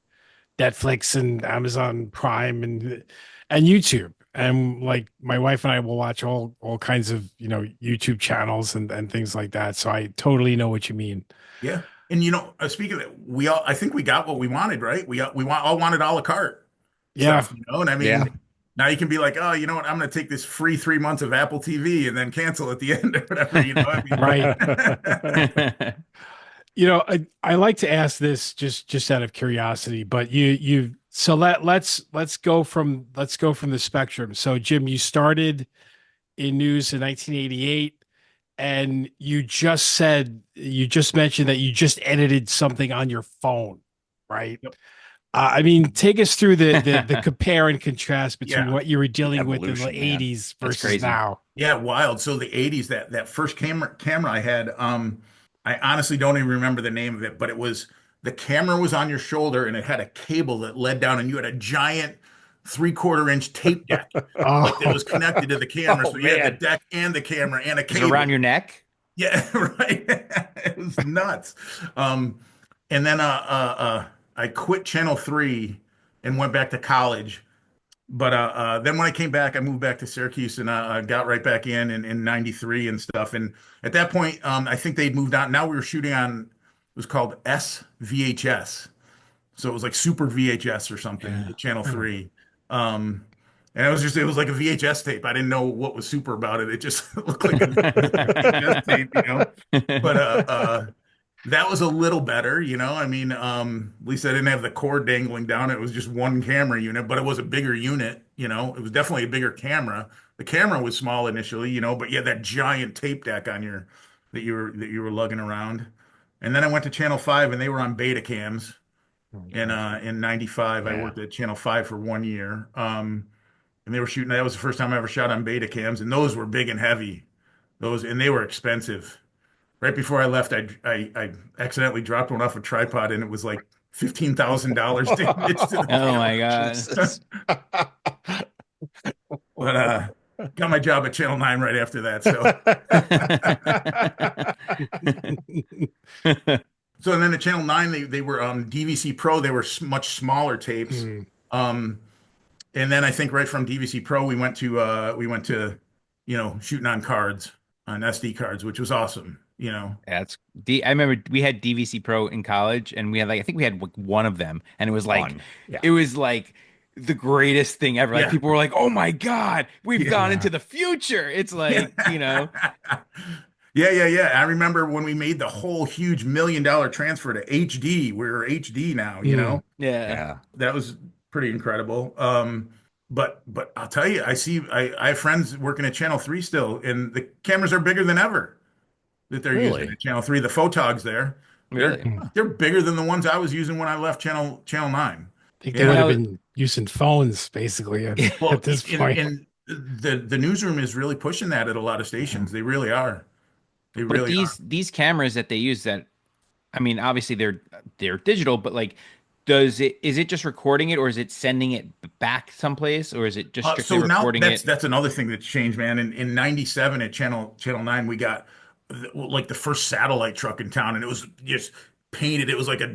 Netflix and Amazon Prime and YouTube. And like my wife and I will watch all kinds of, YouTube channels and things like that. So I totally know what you mean. Yeah. And speaking of that, I think we got what we wanted, right? All wanted a la carte Yeah, stuff. And I Yeah. mean, now you can be like, oh, you know what? I'm going to take this free 3 months of Apple TV and then cancel at the end or whatever. I right. mean, I like to ask this just out of curiosity, but so let's go from the spectrum. So Jim, you started in news in 1988 and you just mentioned that you just edited something on your phone, right? Yep. I mean, take us through the compare and contrast between Yeah. what you were The dealing with in the evolution, man. 80s That's versus crazy. now. Yeah, wild. So the 80s, that first camera I had, I honestly don't even remember the name of it, but the camera was on your shoulder and it had a cable that led down and you had a giant 3/4 inch tape deck like that Oh, was connected to the camera. Oh So you had the man. deck and the camera and a Is it around cable. your neck? Yeah, right. It was nuts. And then I quit Channel 3 and went back to college. But then when I came back, I moved back to Syracuse and got right back in '93 and stuff. And at that point, I think they'd moved on. Now we were shooting on, it was called SVHS. So it was like Super VHS or something, yeah. Channel 3. Um, and it was like a VHS tape. I didn't know what was super about it. It just looked like a VHS tape. But that was a little better. I mean, at least I didn't have the cord dangling down. It was just one camera unit, but it was a bigger unit. It was definitely a bigger camera. The camera was small initially, but you had that giant tape deck on your that you were lugging around. And then I went to Channel 5 and they were on beta cams in '95. I Yeah. worked at Channel 5 for 1 year. And they were shooting, that was the first time I ever shot on beta cams, and those were big and heavy. And they were expensive. Right before I left, I accidentally dropped one off a tripod, and it was like $15,000 damage to the Oh camera. my God. Jesus. But got my job at Channel 9 right after that. So then at Channel 9, they were DVC Pro. They were much smaller tapes. Mm. Um, and then I think right from DVC Pro, we went to shooting on cards, on SD cards, which was awesome. That's I remember we had DVC Pro in college and we had I think we had like one of them and One. Yeah. it was like the greatest thing ever. Like Yeah. people were like, "Oh my God, we've gone Yeah. into the future." It's like, Yeah, yeah, yeah. I remember when we made the whole huge $1 million transfer to HD. We're HD now, you Mm. know? yeah. Yeah. That was pretty incredible. But I'll tell you, I have friends working at Channel 3 still, and the cameras are bigger than ever that they're using Really? at Channel 3. The photogs there, they're Really. Mm. they're bigger than the ones I was using when I left Channel 9. I think they Yeah. would When I have was been using phones basically at Well, this and, point. and the newsroom is really pushing that at a lot of stations. They really are. They But really are. these cameras that they use that I mean, obviously they're digital, but like does it is it just recording it or is it sending it back someplace or is it just strictly So now recording that's it? that's another thing that's changed, man. In '97 at Channel 9, we got like the first satellite truck in town, and it was just painted. It was like a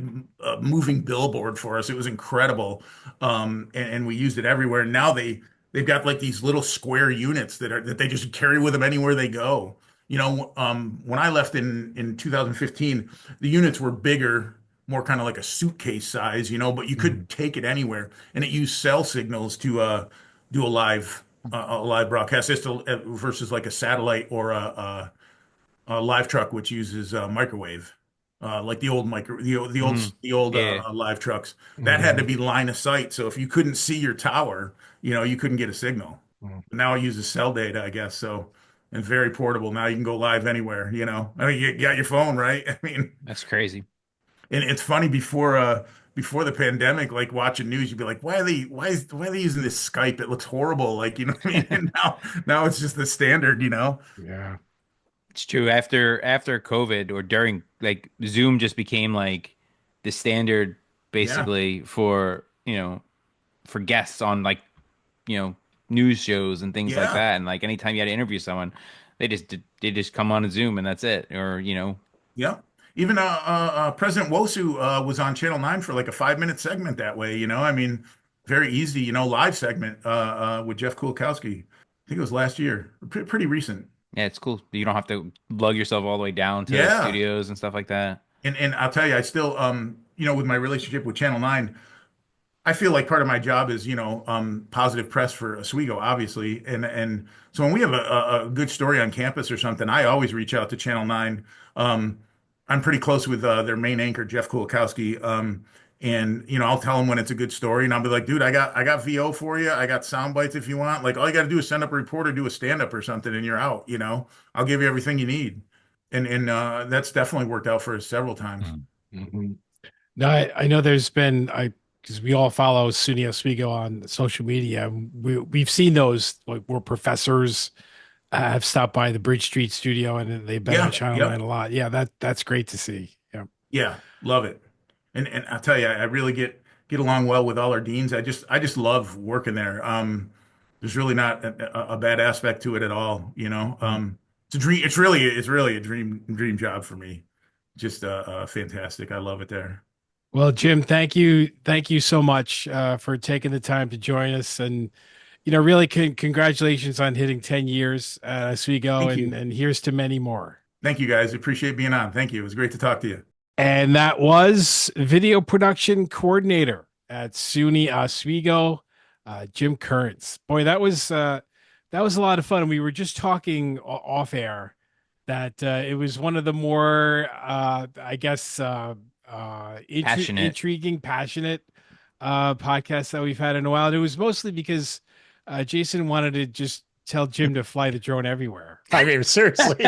moving billboard for us. It was incredible, and we used it everywhere. And now they've got like these little square units that they just carry with them anywhere they go. When I left in 2015, the units were bigger, more kind of like a suitcase size, but you Mm. could take it anywhere, and it used cell signals to do a live broadcast versus like a satellite or a live truck, which uses microwave. like the old micro, Mhm. the old Yeah. live trucks. That had to Mhm. be line of sight. So if you couldn't see your tower, you couldn't get a signal. Now it uses cell data, I guess. So, and very portable. Now you can go live anywhere. I mean, you got your phone, right? I mean, That's crazy. and it's funny before the pandemic, like watching news, you'd be like, why are they using this Skype? It looks horrible. Like, you know what I mean? And now it's just the standard. Yeah. It's true. After COVID or during, like, Zoom just became like the standard Yeah. basically for, for guests on, like, you know, news shows and things like Yeah. that. And like anytime you had to interview someone, they just come on a Zoom and that's it. Or, Yeah. Even President Wosu was on Channel 9 for like a 5-minute segment that way. I mean, very easy, live segment with Jeff Kulikowski. I think it was last year. Pretty recent. yeah, it's cool. You don't have to lug yourself all the way down to the Yeah. studios and stuff like that. And I'll tell you, I still with my relationship with Channel 9, I feel like part of my job is, positive press for Oswego, obviously. And so when we have a good story on campus or something, I always reach out to Channel 9. Um, I'm pretty close with their main anchor, Jeff Kulikowski. And I'll tell him when it's a good story, and I'll be like, dude, I got VO for you. I got sound bites if you want. Like all you got to do is send up a reporter, do a stand up or something, and you're out. I'll give you everything you need. And that's definitely worked out for us several times. Mhm. No, I know there's been because we all follow SUNY Oswego on social media. We've seen those like where professors have stopped by the Bridge Street studio and they've been on Yeah, Channel yep. 9 a lot. Yeah, that's great to see. Yeah. Yeah, love it. And I'll tell you, I really get along well with all our deans. I just love working there. There's really not a bad aspect to it at all. Mm. It's a dream. It's really a dream job for me. Just fantastic. I love it there. Well, Jim, thank you so much for taking the time to join us, and really congratulations on hitting 10 years at Oswego, Thank and you. here's to many more. Thank you guys. Appreciate being on. Thank you. It was great to talk to you. And that was video production coordinator at SUNY Oswego, Jim Kearns. Boy, that was a lot of fun. We were just talking off air that it was one of the more, I guess, Passionate. intriguing, passionate podcasts that we've had in a while. And it was mostly because Jason wanted to just tell Jim to fly the drone everywhere. I mean, seriously,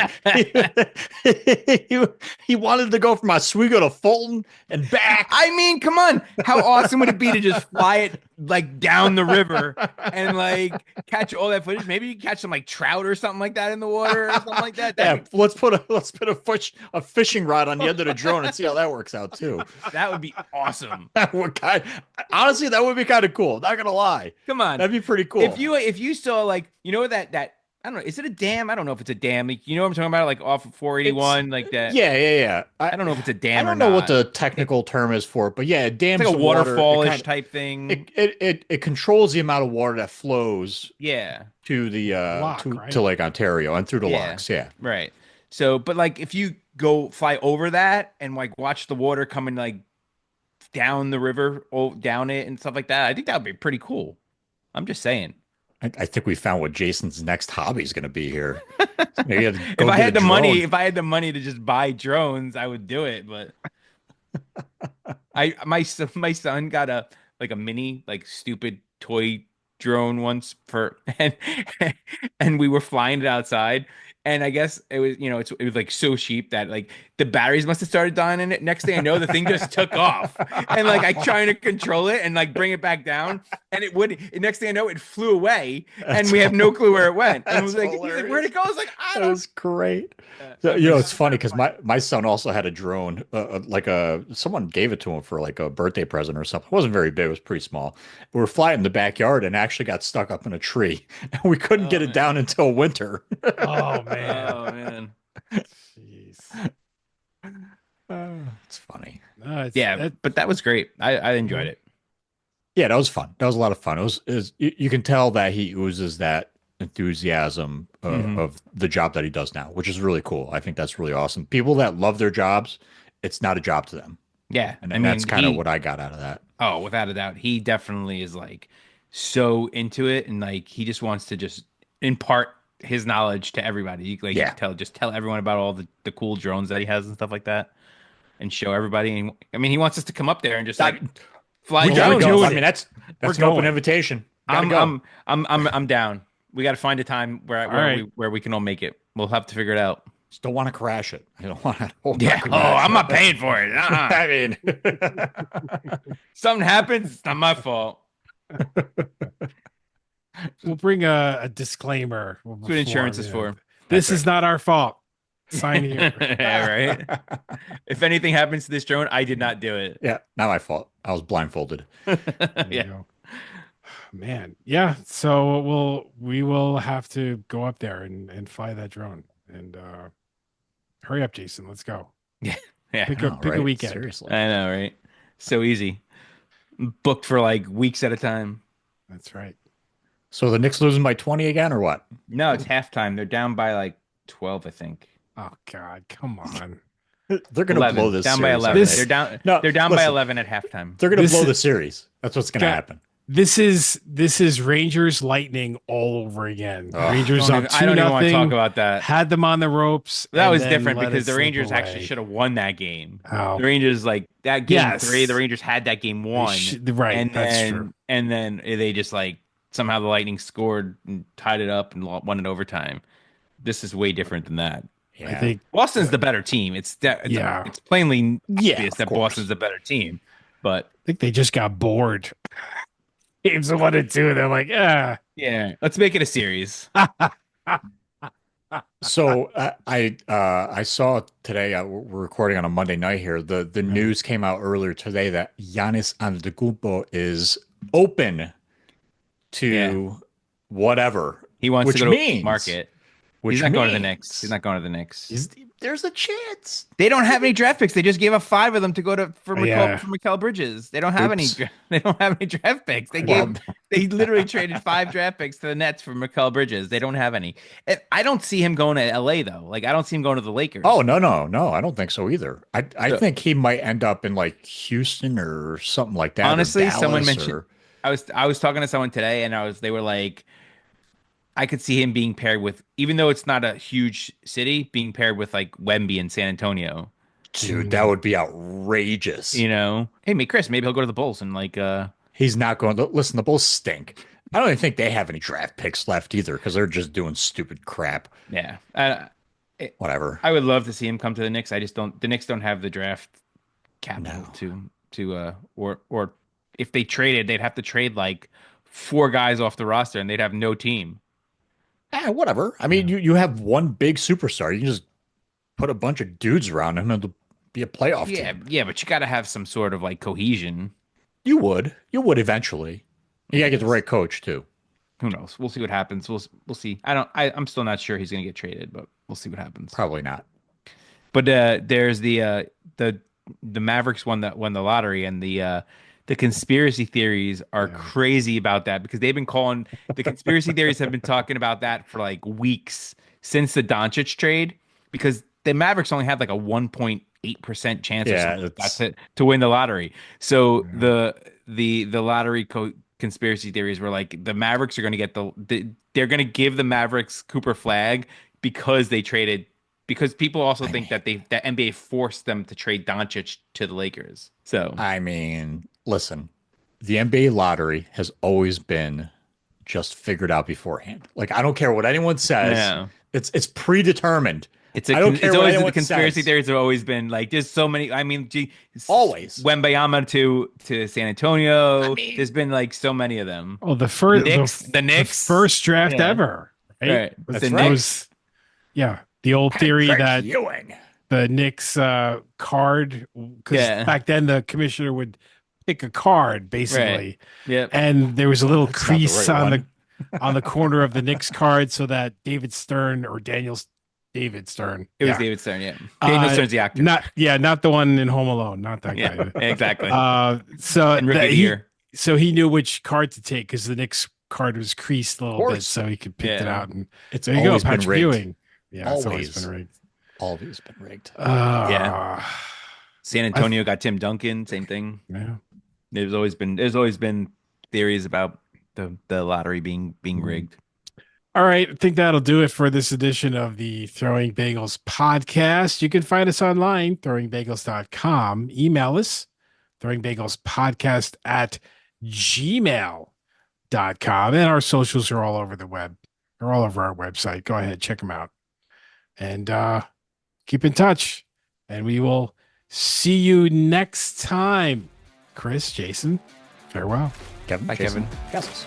he, he wanted to go from Oswego to Fulton and back. I mean, come on. How awesome would it be to just fly it like down the river and like catch all that footage? Maybe you catch some like trout or something like that in the water or something like that. Yeah, let's put a fishing rod on the end of the drone and see how that works out too. That would be awesome. What kind? Honestly, that would be kind of cool. Not gonna lie, Come on. that'd be pretty cool. If you saw, like, that I don't know, is it a dam? I don't know if it's a dam. Like, you know what I'm talking about? Like off of 481, like that. Yeah. I don't know if it's a I dam or don't know what not. the technical term is for it, but yeah, it It's dams like a the water. waterfallish type thing. It controls the amount of water that flows Yeah. to the Lock, to right? to Lake Ontario and through the Yeah. locks. Yeah. Right. So, but like if you go fly over that and like watch the water coming like down the river, down it and stuff like that, I think that would be pretty cool. I'm just saying. I think we found what Jason's next hobby is going to be here. Maybe have to If go I get had a the money, drone. if I had the money to just buy drones, I would do it. But my son got a mini like stupid toy drone once for and we were flying it outside, and I guess it was it was like so cheap that like the batteries must have started dying in it. Next thing I know, the thing just took off, and like I trying to control it and like bring it back down, and it would. Next thing I know, it flew away, and we have no clue where it went. And it was That's like, he's like, where'd it go? I was like, I That don't. was great. So, I'm like, it's funny because my son also had a drone, someone gave it to him for like a birthday present or something. It wasn't very big; it was pretty small. We were flying in the backyard and actually got stuck up in a tree, and we couldn't oh get it man, down until winter. Oh man. oh man. Jeez. It's funny. No, Yeah, but that was great. I enjoyed it. Yeah, that was fun. That was a lot of fun. You can tell that he oozes that enthusiasm Mhm. of the job that he does now, which is really cool. I think that's really awesome. People that love their jobs, it's not a job to them. Yeah, And, I and that's mean, kind of what I got out of that. oh, without a doubt, he definitely is like so into it, and like he just wants to just impart his knowledge to everybody. Like you Yeah. can tell, just tell everyone about all the cool drones that he has and stuff like that. and show everybody. And, I mean, he wants us to come up there and just That- like fly We There we gotta drones. go. do I it. mean, that's We're an open going. invitation. Gotta I'm, go. I'm down. We got to find a time All right. where we can all make it. We'll have to figure it out. Just don't want to crash it. I don't want to. Yeah. Oh, I'm not paying for it. I mean, Something happens, it's not my fault. We'll bring a disclaimer. That's what insurance is for. This is not our fault. Sign here. Yeah, right. If anything happens to this drone, I did not do it. yeah, not my fault. I was blindfolded. There you Yeah. go. Man, yeah. So we will have to go up there and fly that drone. And hurry up, Jason. Let's go. Yeah. Pick No, a right? weekend. Seriously. I know, right? So easy. Booked for like weeks at a time. That's right. So the Knicks losing by 20 again, or what? No, it's halftime. They're down by like 12, I think. Oh God, come on. They're going to 11. blow this Down by series. 11. This- They're down. No, They're down by listen. 11 at halftime. They're going to This blow is- the series. That's what's going to God, happen. This is Rangers Lightning all over again. Ugh. Rangers up 2-0. I don't even want to talk about that. Had them on the ropes. That and was then different let because it the slip Rangers away. actually should have won that game. Oh, The Rangers like that game Yes. 3. The Rangers had that game they 1, right. and That's then true. and then they just like somehow the Lightning scored and tied it up and won it overtime. This is way different than that. Yeah. I think Boston's the better team. It's Yeah. it's plainly Yeah, obvious of that course. Boston's the better team. But they just got bored. Games of 1 and 2. They're like, yeah, let's make it a series. So I saw today. We're recording on a Monday night here. The news came out earlier today that Giannis Antetokounmpo is open to whatever, He wants which to go to means market. Which He's not going to the means Knicks. He's not going to the Knicks. There's a chance. They don't have any draft picks. They just gave up 5 of them to go to for Yeah. Mikal Bridges. They don't have Oops. they don't have any draft picks. They literally traded 5 draft picks to the Nets for Mikal Bridges. They don't have any. I don't see him going to LA though. Like I don't see him going to the Lakers. Oh no, I don't think so either. I think he might end up in like Houston or something like that. or Honestly, someone Dallas mentioned- or- I was talking to someone today and they were like, I could see him being paired with, even though it's not a huge city, being paired with like Wemby in San Antonio. dude, that would be outrageous. You know, hey, Chris, maybe he'll go to the Bulls and like, He's not going to listen. The Bulls stink. I don't even think they have any draft picks left either because they're just doing stupid crap. yeah. Whatever. I would love to see him come to the Knicks. I just don't. The Knicks don't have the draft capital No. to or if they traded, they'd have to trade like 4 guys off the roster and they'd have no team. Whatever. I mean, you have one big superstar. You can just put a bunch of dudes around him and it'll be a playoff team. Yeah, but you got to have some sort of like cohesion. You would eventually. You gotta get the right coach too. Who knows? We'll see what happens. We'll see. I'm still not sure he's gonna get traded, but we'll see what happens. Probably not. But there's the Mavericks won the lottery, and the conspiracy theories are crazy about that because they've been calling the conspiracy theories have been talking about that for like weeks since the Doncic trade because the Mavericks only had like a 1.8% chance or something. That's it to win the lottery. So the lottery conspiracy theories were like the Mavericks are going to get they're going to give the Mavericks Cooper Flag because they traded. Because people also think that that NBA forced them to trade Doncic to the Lakers. So I mean, listen, the NBA lottery has always been just figured out beforehand. Like I don't care what anyone says. Yeah. It's predetermined. I don't care it's what always anyone the conspiracy says. theories have always been like there's so many. I mean, Always. Wembayama to San Antonio. I mean- there's been like so many of them. Oh, the first The Knicks. first draft Yeah. ever. Right. Was The those- yeah. The old theory Craig that Ewing. the Knicks card, because Yeah. back then the commissioner would pick a card basically, Yep. and there was a little That's not the crease right on one. on the corner of the Knicks card so that David Stern or David Stern. It was yeah. David Stern. Yeah. Daniel Stern's the actor. Not the one in Home Alone, not that Yeah. guy. Exactly. So and Rookie that of the Year. so he knew which card to take because the Knicks card was creased a little bit, course. so he could pick it Yeah. out. And It's there you go, always been Patrick rigged. Ewing. Yeah, it's always Always. been rigged. Always been rigged. Yeah. San Antonio got Tim Duncan. Same thing. Yeah. There's always been theories about the lottery being rigged. All right, I think that'll do it for this edition of the Throwing Bagels podcast. You can find us online, throwingbagels.com. Email us, throwingbagelspodcast at gmail.com. And our socials are all over the web. They're all over our website. Go ahead, check them out. And keep in touch. And we will see you next time. Chris, Jason, farewell. Kevin, Bye, Jason, Kevin. Castles.